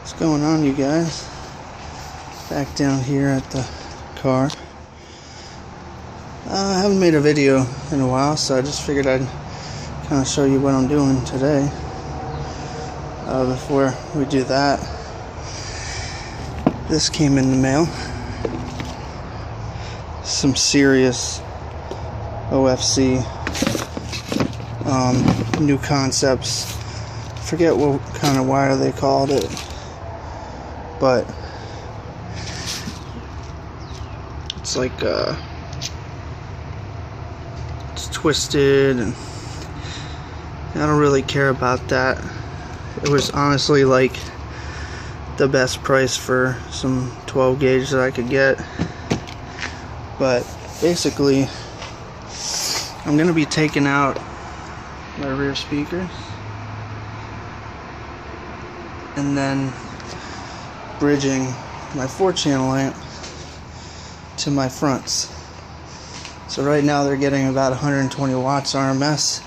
What's going on, you guys? Back down here at the car. I haven't made a video in a while, so I just figured I'd kind of show you what I'm doing today. Before we do that, this came in the mail. Some serious OFC new concepts. Forget what kind of wire they called it, but it's like it's twisted, and I don't really care about that. It was honestly like the best price for some 12 gauge that I could get. But basically, I'm gonna be taking out my rear speakers and then bridging my 4-channel amp to my fronts. So right now they're getting about 120 watts RMS.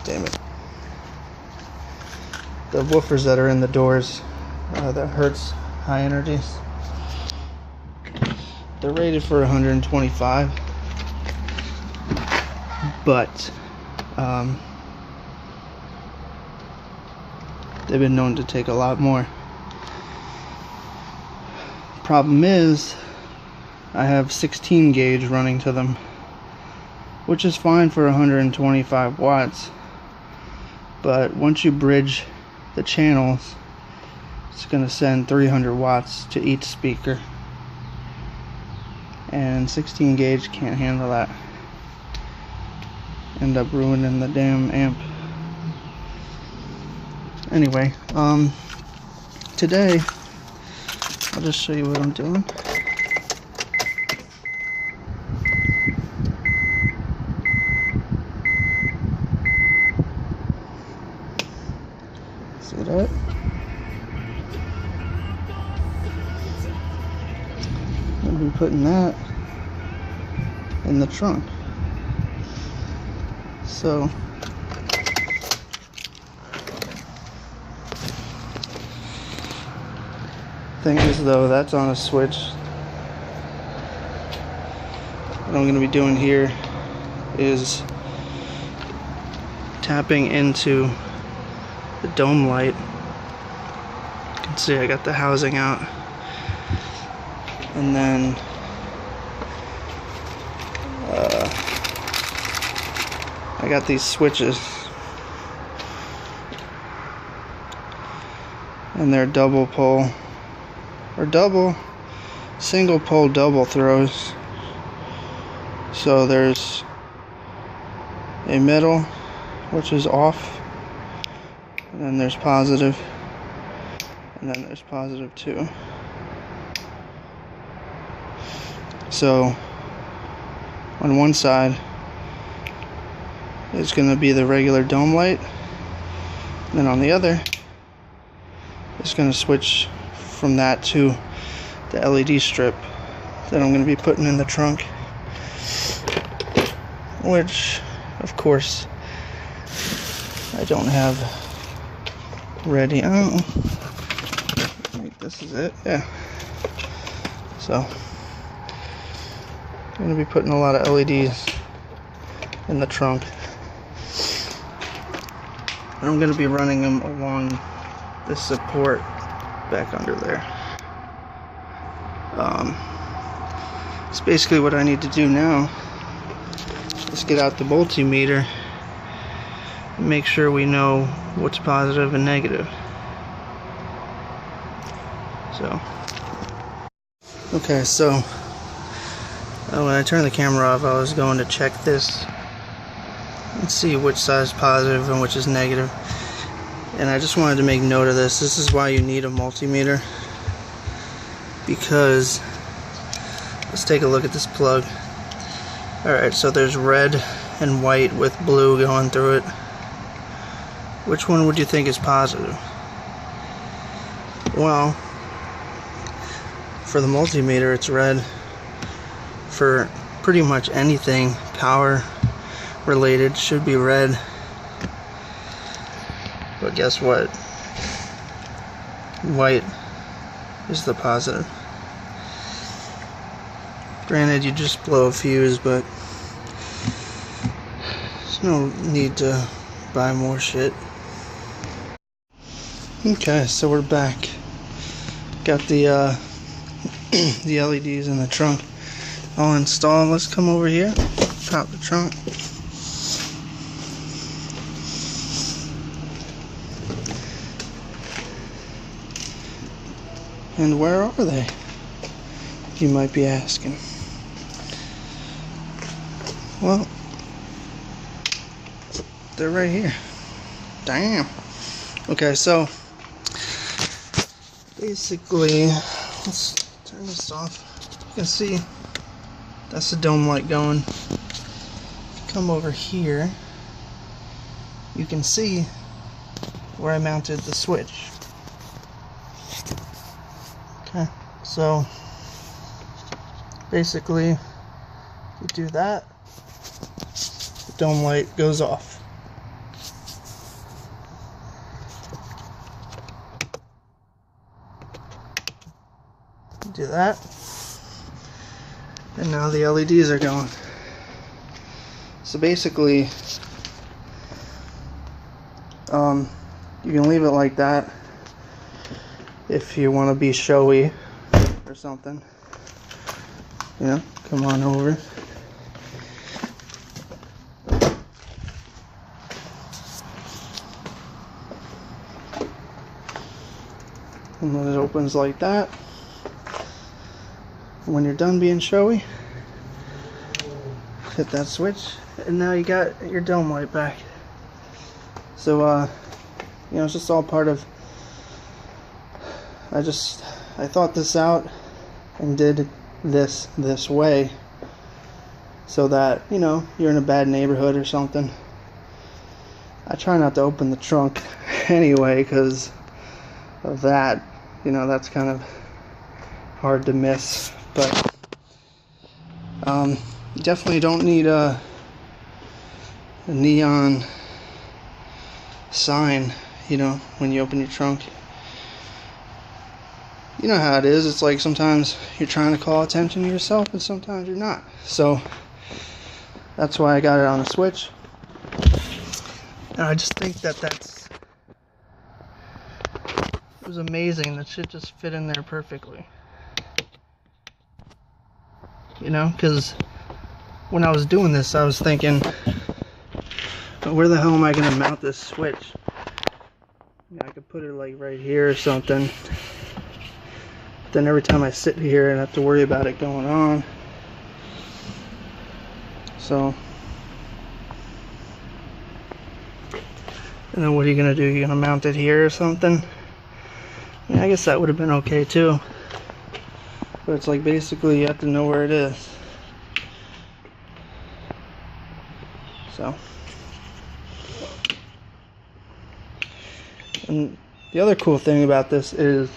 Damn it. The woofers that are in the doors, that Hertz high energies, they're rated for 125, but they've been known to take a lot more. Problem is, I have 16 gauge running to them, which is fine for 125 watts, but once you bridge the channels, it's going to send 300 watts to each speaker, and 16 gauge can't handle that. End up ruining the damn amp. Anyway, today I'll just show you what I'm doing. See that? I'll be putting that in the trunk. So thing is, though, that's on a switch. What I'm going to be doing here is tapping into the dome light. You can see I got the housing out, and then I got these switches, and they're double pole, or single pole double throws. So there's a middle, which is off, and then there's positive, and then there's positive too. So on one side it's going to be the regular dome light, and then on the other it's going to switch from that to the LED strip that I'm going to be putting in the trunk, which of course I don't have ready. Oh, wait, this is it. Yeah. So I'm going to be putting a lot of LEDs in the trunk, and I'm going to be running them along this support back under there. It's basically what I need to do now. Let's get out the multimeter and make sure we know what's positive and negative. So, okay, so when I turned the camera off, I was going to check this and see which side is positive and which is negative. And I just wanted to make note of this. This is why you need a multimeter, because let's take a look at this plug. Alright, so there's red and white with blue going through it. Which one would you think is positive? Well, for the multimeter it's red. For pretty much anything power related should be red. But guess what? White is the positive. Granted, you just blow a fuse, but there's no need to buy more shit. Okay, so we're back. Got the the LEDs in the trunk all installed. Let's come over here, pop the trunk. And where are they? You might be asking. Well, they're right here. Damn. Okay, so basically, let's turn this off. You can see that's the dome light going. Come over here, you can see where I mounted the switch. Okay, so basically, you do that, the dome light goes off. Do that, and now the LEDs are going. So basically, you can leave it like that if you want to be showy or something. You know, come on over. And then it opens like that. When you're done being showy, hit that switch, and now you got your dome light back. So, you know, it's just all part of. I thought this out and did this way, so that, you know, you're in a bad neighborhood or something. I try not to open the trunk anyway because of that. You know, that's kind of hard to miss. But you definitely don't need a neon sign, you know, when you open your trunk. You know how it is. It's like sometimes you're trying to call attention to yourself and sometimes you're not. So that's why I got it on a switch. And I just think it was amazing. That shit just fit in there perfectly. You know, because when I was doing this, I was thinking, where the hell am I going to mount this switch? You know, I could put it like right here or something. Then every time I sit here, I have to worry about it going on. So, and then what are you going to do? You're going to mount it here or something? I mean, I guess that would have been okay too. But it's like basically you have to know where it is. So, and the other cool thing about this is,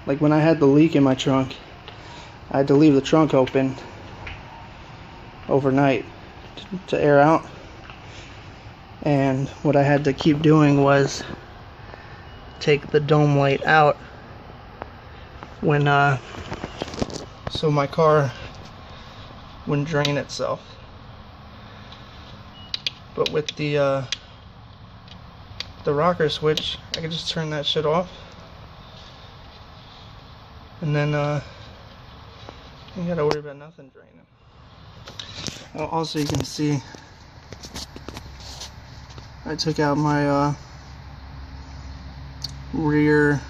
like when I had the leak in my trunk, I had to leave the trunk open overnight to air out. And what I had to keep doing was take the dome light out when so my car wouldn't drain itself. But with the rocker switch, I could just turn that shit off, and then you gotta worry about nothing draining. Also, you can see I took out my rear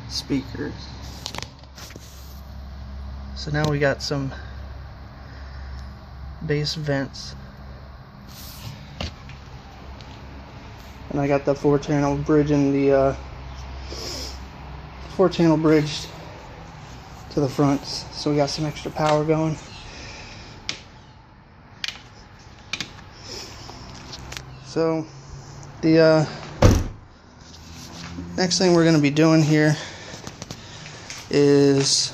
speakers. So now we got some bass vents. And I got the 4-channel bridge in the 4-channel bridge to the front, so we got some extra power going. So the next thing we're going to be doing here is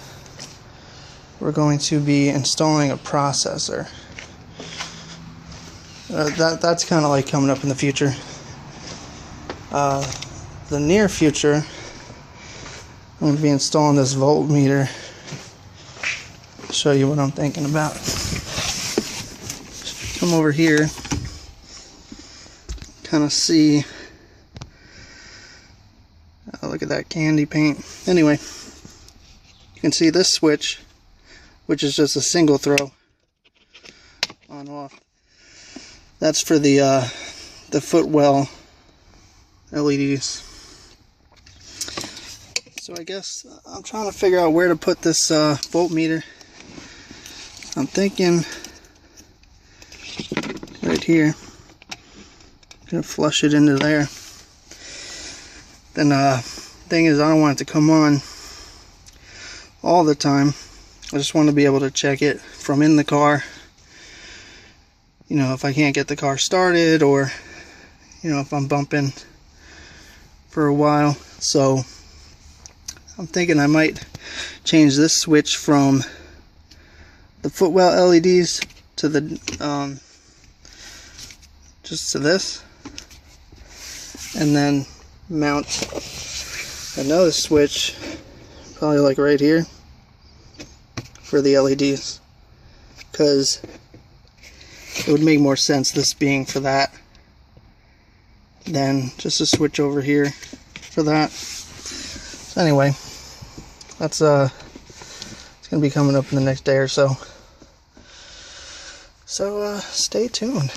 we're going to be installing a processor. that's kind of like coming up in the future. The near future, I'm going to be installing this voltmeter. Show you what I'm thinking about. Come over here, kind of see. Oh, look at that candy paint. Anyway, you can see this switch, which is just a single throw on off. That's for the footwell LEDs. So I guess I'm trying to figure out where to put this voltmeter. I'm thinking right here. I'm gonna flush it into there. Then thing is, I don't want it to come on all the time. I just want to be able to check it from in the car. You know, if I can't get the car started, or you know, if I'm bumping for a while. So I'm thinking I might change this switch from the footwell LEDs to the just to this, and then mount another switch, probably like right here, for the LEDs, because it would make more sense this being for that than just a switch over here for that. So anyway, that's it's gonna be coming up in the next day or so. So stay tuned.